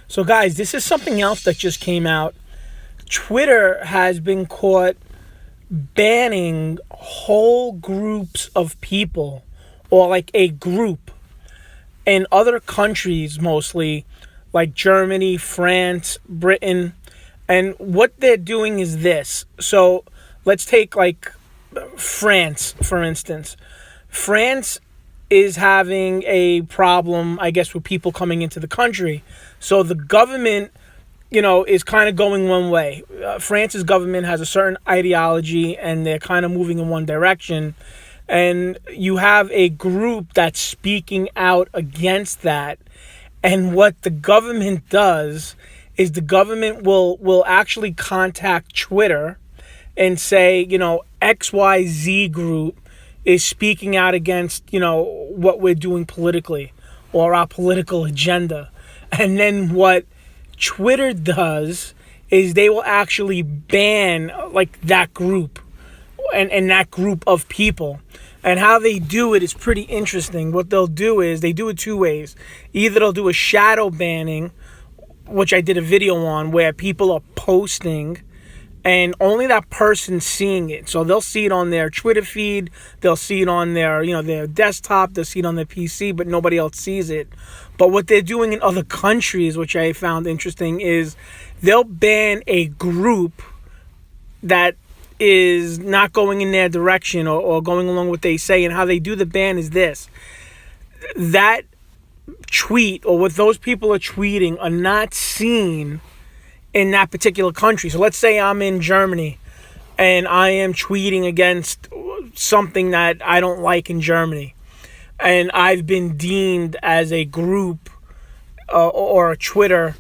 So, guys, this is something else that just came out. Twitter has been caught banning whole groups of people, or like a group, in other countries, mostly like Germany, France, Britain. And what they're doing is this. So, let's take like France, for instance. France is having a problem, I guess, with people coming into the country. So the government, is kind of going one way. France's government has a certain ideology and they're kind of moving in one direction. And you have a group that's speaking out against that. And what the government does is the government will actually contact Twitter and say, XYZ group is speaking out against, what we're doing politically or our political agenda. And then what Twitter does is they will actually ban like that group and that group of people. And how they do it is pretty interesting. What they'll do is they do it two ways. Either they'll do a shadow banning, which I did a video on, where people are posting and only that person seeing it. So they'll see it on their Twitter feed, they'll see it on their, their desktop, they'll see it on their PC, but nobody else sees it. But what they're doing in other countries, which I found interesting, is they'll ban a group that is not going in their direction or going along with what they say. And how they do the ban is this. That tweet or what those people are tweeting are not seen in that particular country. So let's say I'm in Germany and I am tweeting against something that I don't like in Germany, and I've been deemed as a group or a Twitter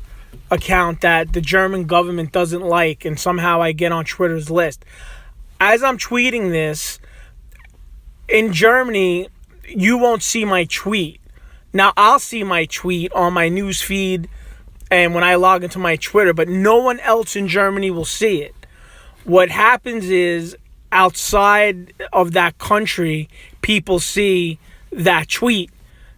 account that the German government doesn't like, and somehow I get on Twitter's list. As I'm tweeting this, in Germany, you won't see my tweet. Now, I'll see my tweet on my news feed and when I log into my Twitter, but no one else in Germany will see it. What happens is, outside of that country, people see that tweet.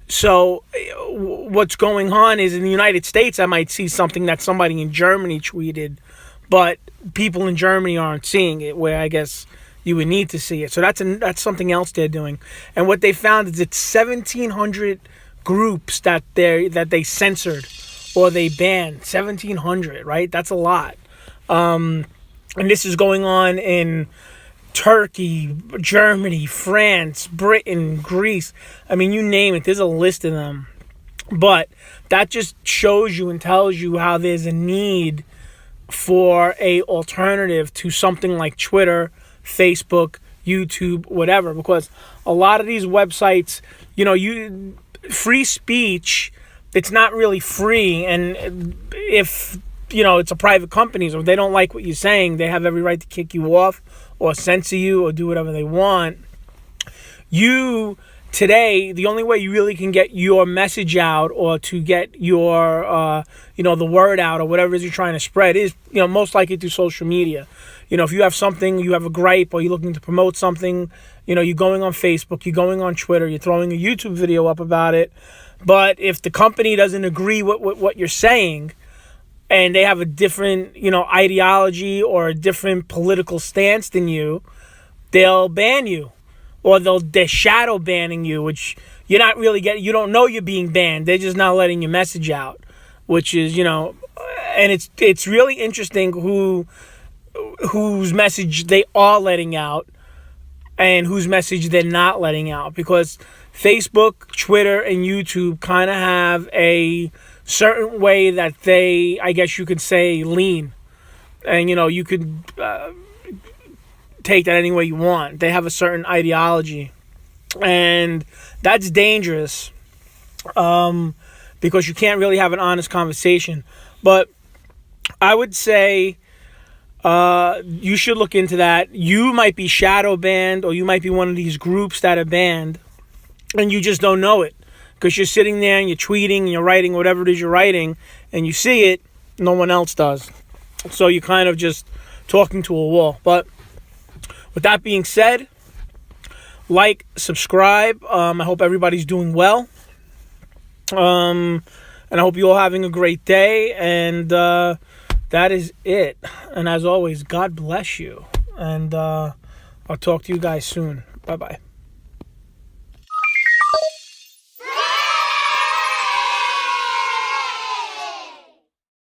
So what's going on is, in the United States, I might see something that somebody in Germany tweeted, but people in Germany aren't seeing it, where I guess you would need to see it. So that's something else they're doing. And what they found is it's 1,700 groups that they censored or they banned. 1,700, right? That's a lot. And this is going on in Turkey, Germany, France, Britain, Greece. I mean, you name it. There's a list of them. But that just shows you and tells you how there's a need for a alternative to something like Twitter, Facebook, YouTube, whatever. Because a lot of these websites, free speech, it's not really free. And if, it's a private company, so if they don't like what you're saying, they have every right to kick you off or censor you or do whatever they want. Today, the only way you really can get your message out or to get your, the word out or whatever it is you're trying to spread is, most likely through social media. If you have something, you have a gripe or you're looking to promote something, you're going on Facebook, you're going on Twitter, you're throwing a YouTube video up about it. But if the company doesn't agree with what you're saying and they have a different, ideology or a different political stance than you, they'll ban you. Or they're shadow banning you, which you're not really getting. You don't know you're being banned. They're just not letting your message out, which is, and it's really interesting whose message they are letting out and whose message they're not letting out, because Facebook, Twitter, and YouTube kind of have a certain way that they, I guess you could say, lean, and you could. Take that any way you want. They have a certain ideology, and that's dangerous because you can't really have an honest conversation. But I would say you should look into that. You might be shadow banned, or you might be one of these groups that are banned, and you just don't know it because you're sitting there and you're tweeting and you're writing whatever it is you're writing, and you see it, no one else does. So you're kind of just talking to a wall. But with that being said, like, subscribe. I hope everybody's doing well. And I hope you all having a great day. And that is it. And as always, God bless you. And I'll talk to you guys soon. Bye-bye.